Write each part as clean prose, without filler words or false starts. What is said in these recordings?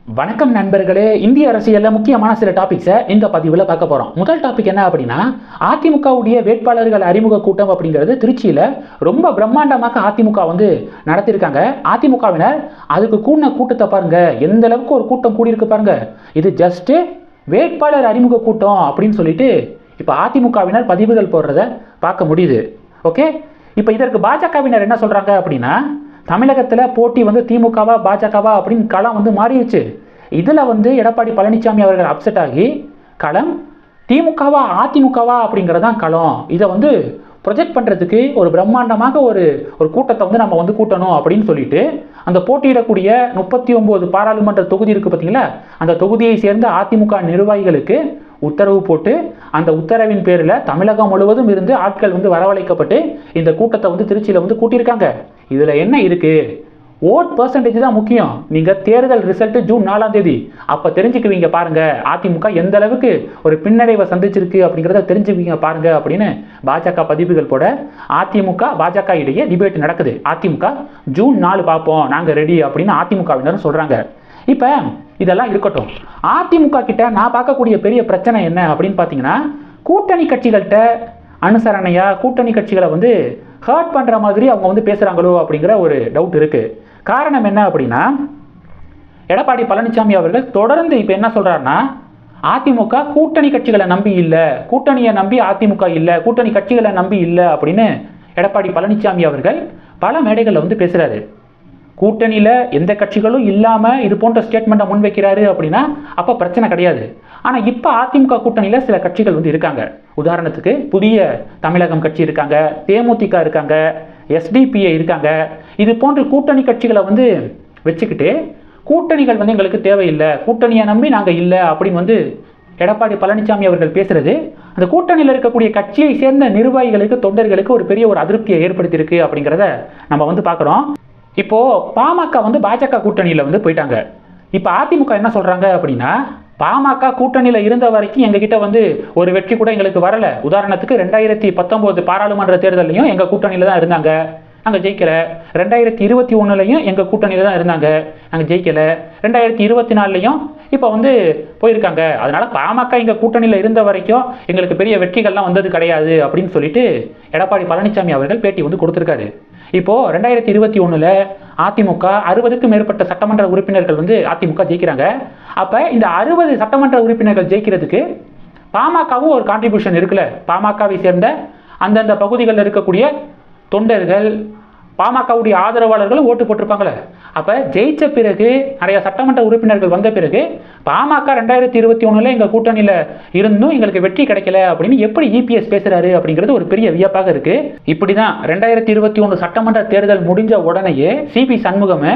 வணக்கம் நண்பர்களே. இந்திய அரசியலில் முக்கியமான சில டாபிக்ஸை இந்த பதிவில் பார்க்க போகிறோம். முதல் டாபிக் என்ன அப்படின்னா, அதிமுகவுடைய வேட்பாளர்கள் அறிமுக கூட்டம் அப்படிங்கிறது திருச்சியில் ரொம்ப பிரம்மாண்டமாக அதிமுக நடத்தியிருக்காங்க. அதிமுகவினர் அதுக்கு கூடின கூட்டத்தை பாருங்க, எந்த அளவுக்கு ஒரு கூட்டம் கூடியிருக்கு பாருங்க. இது ஜஸ்ட் வேட்பாளர் அறிமுக கூட்டம் அப்படின்னு சொல்லிட்டு இப்போ அதிமுகவினர் பதிவுகள் போடுறத பார்க்க முடியுது. ஓகே, இப்போ இதற்கு பாஜகவினர் என்ன சொல்கிறாங்க அப்படின்னா, தமிழகத்தில் போட்டி திமுகவா பாஜகவா அப்படின்னு களம் மாறிடுச்சு. இதில் எடப்பாடி பழனிசாமி அவர்கள் அப்செட் ஆகி களம் திமுகவா அதிமுகவா அப்படிங்கிறதான் களம். இதை ப்ரொஜெக்ட் பண்ணுறதுக்கு ஒரு பிரம்மாண்டமாக ஒரு கூட்டத்தை நம்ம கூட்டணும் அப்படின்னு சொல்லிட்டு அந்த போட்டியிடக்கூடிய 39 பாராளுமன்ற தொகுதி இருக்குது பார்த்தீங்களா, அந்த தொகுதியை சேர்ந்த அதிமுக நிர்வாகிகளுக்கு உத்தரவு போட்டு அந்த உத்தரவின் பேரில் தமிழகம் முழுவதும் இருந்து ஆட்கள் வரவழைக்கப்பட்டு இந்த கூட்டத்தை திருச்சியில் கூட்டியிருக்காங்க. இதில் என்ன இருக்குது, ஓட் பர்சன்டேஜ் தான் முக்கியம். நீங்கள் தேர்தல் ரிசல்ட்டு ஜூன் 4ஆம் தேதி அப்போ தெரிஞ்சுக்குவீங்க பாருங்க, அதிமுக எந்த அளவுக்கு ஒரு பின்னடைவை சந்திச்சிருக்கு அப்படிங்கிறத தெரிஞ்சுக்குவீங்க பாருங்க அப்படின்னு பாஜக பதிவுகள் போட அதிமுக பாஜக இடையே டிபேட் நடக்குது. அதிமுக ஜூன் 4 பார்ப்போம், நாங்கள் ரெடி அப்படின்னு அதிமுகவினரும் சொல்கிறாங்க. இப்போ இதெல்லாம் இருக்கட்டும், அதிமுக கிட்ட நான் பார்க்கக்கூடிய பெரிய பிரச்சனை என்ன அப்படின்னு பார்த்தீங்கன்னா, கூட்டணி கட்சிகள்கிட்ட அனுசரணையா கூட்டணி கட்சிகளை ஹர்ட் பண்ணுற மாதிரி அவங்க பேசுகிறாங்களோ அப்படிங்கிற ஒரு டவுட் இருக்குது. காரணம் என்ன அப்படின்னா, எடப்பாடி பழனிசாமி அவர்கள் தொடர்ந்து இப்போ என்ன சொல்கிறாருன்னா, அதிமுக கூட்டணி கட்சிகளை நம்பி இல்லை, கூட்டணியை நம்பி அதிமுக இல்லை, கூட்டணி கட்சிகளை நம்பி இல்லை அப்படின்னு எடப்பாடி பழனிசாமி அவர்கள் பல மேடைகளில் பேசுகிறாரு. கூட்டணியில் எந்த கட்சிகளும் இல்லாமல் இது போன்ற ஸ்டேட்மெண்ட்டை முன்வைக்கிறாரு அப்படின்னா அப்போ பிரச்சனை கிடையாது. ஆனால் இப்போ அதிமுக கூட்டணியில் சில கட்சிகள் இருக்காங்க. உதாரணத்துக்கு புதிய தமிழகம் கட்சி இருக்காங்க, தேமுதிக இருக்காங்க, எஸ்டிபிஐ இருக்காங்க. இது போன்ற கூட்டணி கட்சிகளை வச்சுக்கிட்டு கூட்டணிகள் எங்களுக்கு தேவையில்லை, கூட்டணியை நம்பி நாங்கள் இல்லை அப்படின்னு எடப்பாடி பழனிசாமி அவர்கள் பேசுறது அந்த கூட்டணியில் இருக்கக்கூடிய கட்சியை சேர்ந்த நிர்வாகிகளுக்கு தொண்டர்களுக்கு ஒரு பெரிய ஒரு அதிருப்தியை ஏற்படுத்தியிருக்கு அப்படிங்கிறத நம்ம பார்க்குறோம். இப்போ பாமக பாஜக கூட்டணியில் போயிட்டாங்க. இப்போ அதிமுக என்ன சொல்கிறாங்க அப்படின்னா, பாமக கூட்டணியில் இருந்த வரைக்கும் எங்ககிட்ட ஒரு வெற்றி கூட எங்களுக்கு வரலை. உதாரணத்துக்கு 2019 பாராளுமன்ற தேர்தலையும் எங்கள் கூட்டணியில் தான் இருந்தாங்க, நாங்கள் ஜெயிக்கலை. 2021 எங்கள் கூட்டணியில் தான் இருந்தாங்க, நாங்கள் ஜெயிக்கலை. 2024 இப்போ போயிருக்காங்க. அதனால் பாமக எங்கள் கூட்டணியில் இருந்த வரைக்கும் எங்களுக்கு பெரிய வெற்றிகள்லாம் வந்தது கிடையாது அப்படின்னு சொல்லிட்டு எடப்பாடி பழனிசாமி அவர்கள் பேட்டி கொடுத்துருக்காரு. இப்போது 2021 அதிமுக 60க்கும் மேற்பட்ட சட்டமன்ற உறுப்பினர்கள் அதிமுக ஜெயிக்கிறாங்க. அப்போ இந்த 60 சட்டமன்ற உறுப்பினர்கள் ஜெயிக்கிறதுக்கு பாமகவும் ஒரு கான்ட்ரிபியூஷன் இருக்குல்ல. பாமகவை சேர்ந்த அந்தந்த பகுதிகளில் இருக்கக்கூடிய தொண்டர்கள், பாமகவுடைய ஆதரவாளர்களும் ஓட்டு போட்டிருப்பாங்களே. அப்போ ஜெயிச்ச பிறகு நிறைய சட்டமன்ற உறுப்பினர்கள் வந்த பிறகு பாமக 2021 எங்கள் கூட்டணியில் இருந்தும் எங்களுக்கு வெற்றி கிடைக்கல அப்படின்னு எப்படி இபிஎஸ் பேசுகிறாரு அப்படிங்கிறது ஒரு பெரிய வியப்பாக இருக்குது. இப்படி தான் 2021 சட்டமன்ற தேர்தல் முடிஞ்ச உடனேயே சிபி சண்முகம்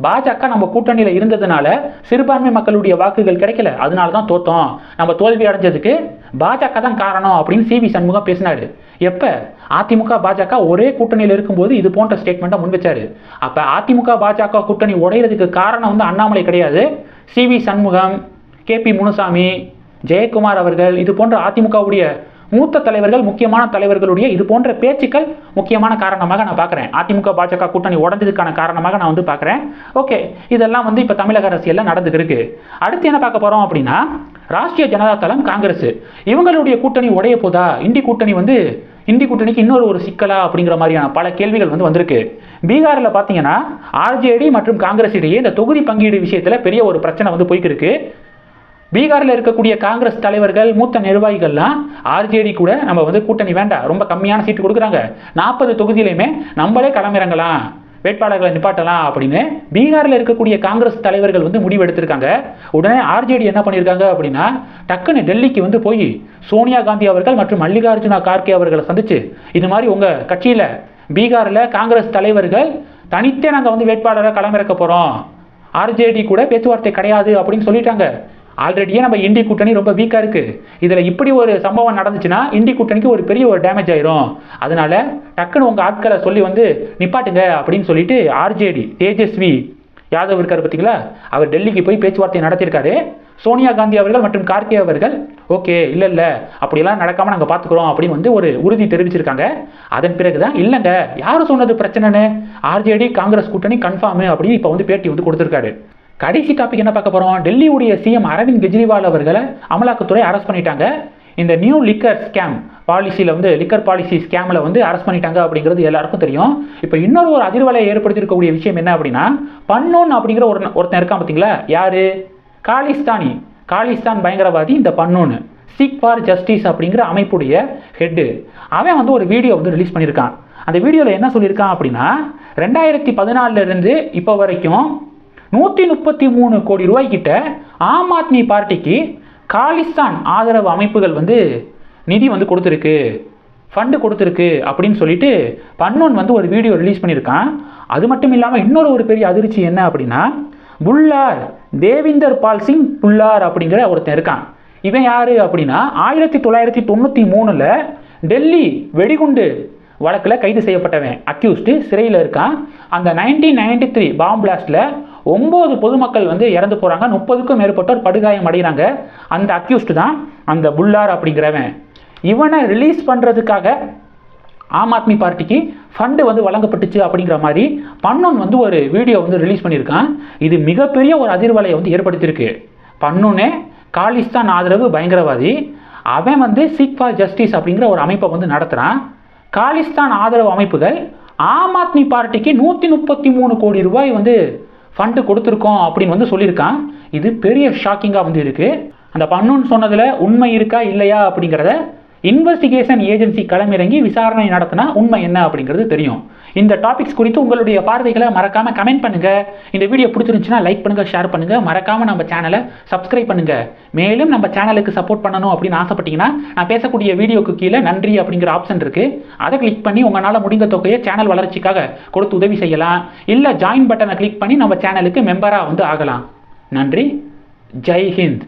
பாஜக நம்ம கூட்டணியில் இருந்ததுனால சிறுபான்மை மக்களுடைய வாக்குகள் கிடைக்கல, அதனால தான் தோத்தோம், நம்ம தோல்வி அடைஞ்சதுக்கு பாஜக தான் காரணம் அப்படின்னு சிபி சண்முகம் பேசினாரு. எப்போ அதிமுக பாஜக ஒரே கூட்டணியில் இருக்கும்போது இது போன்ற ஸ்டேட்மெண்ட்டை முன்வச்சாரு. அப்போ அதிமுக பாஜக கூட்டணி உடையிறதுக்கு காரணம் அண்ணாமலை கிடையாது, சிவி சண்முகம், கேபி முனுசாமி, ஜெயக்குமார் அவர்கள், இது போன்ற அதிமுகவுடைய மூத்த தலைவர்கள், முக்கியமான தலைவர்களுடைய இது போன்ற பேச்சுக்கள் முக்கியமான காரணமாக நான் பார்க்குறேன். அதிமுக பாஜக கூட்டணி உடஞ்சதுக்கான காரணமாக நான் பார்க்குறேன். ஓகே, இதெல்லாம் இப்போ தமிழக அரசியலில் நடந்துட்டு இருக்கு. அடுத்து என்ன பார்க்க போகிறோம் அப்படின்னா, ராஷ்ட்ரிய ஜனதா தளம் காங்கிரஸ் இவங்களுடைய கூட்டணி உடைய போதா, இந்தி கூட்டணி இந்தி கூட்டணிக்கு இன்னொரு ஒரு சிக்கலா அப்படிங்கிற மாதிரியான பல கேள்விகள் வந்திருக்கு. பீகாரில் பார்த்தீங்கன்னா ஆர்ஜேடி மற்றும் காங்கிரஸ் இடையே இந்த தொகுதி பங்கீடு விஷயத்தில் பெரிய ஒரு பிரச்சனை போய்க்கு இருக்கு. பீகாரில் இருக்கக்கூடிய காங்கிரஸ் தலைவர்கள், மூத்த நிர்வாகிகள்லாம் ஆர்ஜேடி கூட நம்ம கூட்டணி வேண்டாம், ரொம்ப கம்மியான சீட்டு கொடுக்குறாங்க, 40 தொகுதியிலையுமே நம்மளே களமிறங்கலாம், வேட்பாளர்களை நிப்பாட்டலாம் அப்படின்னு பீகாரில் இருக்கக்கூடிய காங்கிரஸ் தலைவர்கள் முடிவு எடுத்திருக்காங்க. உடனே ஆர்ஜேடி என்ன பண்ணியிருக்காங்க அப்படின்னா, டக்குன்னு டெல்லிக்கு போய் சோனியா காந்தி அவர்கள் மற்றும் மல்லிகார்ஜுனா கார்கே அவர்களை சந்திச்சு, இது மாதிரி உங்கள் கட்சியில் பீகாரில் காங்கிரஸ் தலைவர்கள் தனித்தே நாங்கள் வேட்பாளரை களமிறக்க போகிறோம், ஆர்ஜேடி கூட பேச்சுவார்த்தை கிடையாது அப்படின்னு சொல்லிட்டாங்க. ஆல்ரெடியே நம்ம இந்தி கூட்டணி ரொம்ப வீக்காக இருக்குது, இதில் இப்படி ஒரு சம்பவம் நடந்துச்சுன்னா இந்தி கூட்டணிக்கு ஒரு பெரிய ஒரு டேமேஜ் ஆயிரும், அதனால டக்குன்னு உங்கள் ஆட்களை சொல்லி நிப்பாட்டுங்க அப்படின்னு சொல்லிட்டு ஆர்ஜேடி தேஜஸ்வி யாதவ் இருக்கார் பார்த்தீங்களா, அவர் டெல்லிக்கு போய் பேச்சுவார்த்தை நடத்தியிருக்காரு. சோனியா காந்தி அவர்கள் மற்றும் கார்கே அவர்கள் ஓகே இல்லை அப்படியெல்லாம் நடக்காமல் நாங்கள் பார்த்துக்குறோம் அப்படின்னு ஒரு உறுதி தெரிவிச்சிருக்காங்க. அதன் பிறகு தான் இல்லைங்க யார் சொன்னது பிரச்சனைன்னு, ஆர்ஜேடி காங்கிரஸ் கூட்டணி கன்ஃபார்மு அப்படின்னு இப்போ பேட்டி கொடுத்துருக்காரு. கடைசி டாபிக் என்ன பார்க்க போகிறோம்? டெல்லியுடைய சிஎம் அரவிந்த் கெஜ்ரிவால் அவர்களை அமலாக்கத்துறை அரெஸ்ட் பண்ணிட்டாங்க. இந்த நியூ லிக்கர் ஸ்கேம் பாலிசியில் வந்து லிக்கர் பாலிசி ஸ்கேமில் வந்து அரெஸ்ட் பண்ணிட்டாங்க அப்படிங்கிறது எல்லாருக்கும் தெரியும். இப்போ இன்னொரு ஒரு அதிர்வலையை ஏற்படுத்தியிருக்கக்கூடிய விஷயம் என்ன அப்படின்னா, பன்னூன் அப்படிங்கிற ஒருத்தன் இருக்கான் பார்த்தீங்களா? யார்? காலிஸ்தான் பயங்கரவாதி இந்த பன்னூன், சீக் ஃபார் ஜஸ்டிஸ் அப்படிங்கிற அமைப்புடைய ஹெட்டு. அவன் வந்து ஒரு வீடியோ வந்து ரிலீஸ் பண்ணியிருக்கான். அந்த வீடியோவில் என்ன சொல்லியிருக்கான் அப்படின்னா, 2014 இப்போ வரைக்கும் 133 கோடி ரூபாய்க்கிட்ட ஆம் ஆத்மி பார்ட்டிக்கு காலிஸ்தான் ஆதரவு அமைப்புகள் வந்து நிதி வந்து கொடுத்துருக்கு, ஃபண்டு கொடுத்துருக்கு அப்படின்னு சொல்லிட்டு பன்னூன் வந்து ஒரு வீடியோ ரிலீஸ் பண்ணியிருக்கான். அது மட்டும் இல்லாமல் இன்னொரு ஒரு பெரிய அதிர்ச்சி என்ன அப்படின்னா, புல்லார் தேவிந்தர் பால் சிங் புல்லார் அப்படிங்கிற ஒருத்தன் இருக்கான். இவன் யார் அப்படின்னா, 1993 டெல்லி வெடிகுண்டு வழக்கில் கைது செய்யப்பட்டவன், அக்யூஸ்டு, சிறையில் இருக்கான். அந்த 1993 பாம் பிளாஸ்டில் 9 பொதுமக்கள் வந்து இறந்து போகிறாங்க, 30க்கும் மேற்பட்டோர் படுகாயம் அடைகிறாங்க. அந்த அக்யூஸ்டு தான் அந்த புல்லார் அப்படிங்கிறவன். இவனை ரிலீஸ் பண்ணுறதுக்காக ஆம் ஆத்மி பார்ட்டிக்கு ஃபண்டு வந்து வழங்கப்பட்டுச்சு அப்படிங்கிற மாதிரி பன்னூன் வந்து ஒரு வீடியோ வந்து ரிலீஸ் பண்ணியிருக்கான். இது மிகப்பெரிய ஒரு அதிர்வலையை வந்து ஏற்படுத்தியிருக்கு. பன்னூனே காலிஸ்தான் ஆதரவு பயங்கரவாதி, அவன் வந்து சீக் ஃபார் ஜஸ்டிஸ் அப்படிங்கிற ஒரு அமைப்பை வந்து நடத்துகிறான். காலிஸ்தான் ஆதரவு அமைப்புகள் ஆம் ஆத்மி பார்ட்டிக்கு 133 கோடி ரூபாய் வந்து ஃபண்டு கொடுத்துருக்கோம் அப்படின்னு வந்து சொல்லியிருக்கான். இது பெரிய ஷாக்கிங்காக வந்து இருக்குது. அந்த பன்னூன் சொன்னதில் உண்மை இருக்கா இல்லையா அப்படிங்கிறத இன்வெஸ்டிகேஷன் ஏஜென்சி களமிறங்கி விசாரணை நடத்தினா உண்மை என்ன அப்படிங்கிறது தெரியும். இந்த டாபிக்ஸ் குறித்து உங்களுடைய பார்வைகளை மறக்காமல் கமெண்ட் பண்ணுங்கள். இந்த வீடியோ பிடிச்சிருந்துச்சுன்னா லைக் பண்ணுங்கள், ஷேர் பண்ணுங்கள். மறக்காமல் நம்ம சேனலை சப்ஸ்கிரைப் பண்ணுங்கள். மேலும் நம்ம சேனலுக்கு சப்போர்ட் பண்ணணும் அப்படின்னு ஆசைப்பட்டீங்கன்னா, நான் பேசக்கூடிய வீடியோக்கு கீழே நன்றி அப்படிங்கிற ஆப்ஷன் இருக்குது. அதை கிளிக் பண்ணி உங்களால் முடிந்த தொகையை சேனல் வளர்ச்சிக்காக கொடுத்து உதவி செய்யலாம். இல்லை ஜாயின் பட்டனை கிளிக் பண்ணி நம்ம சேனலுக்கு மெம்பராக வந்து ஆகலாம். நன்றி. ஜெய் ஹிந்த்.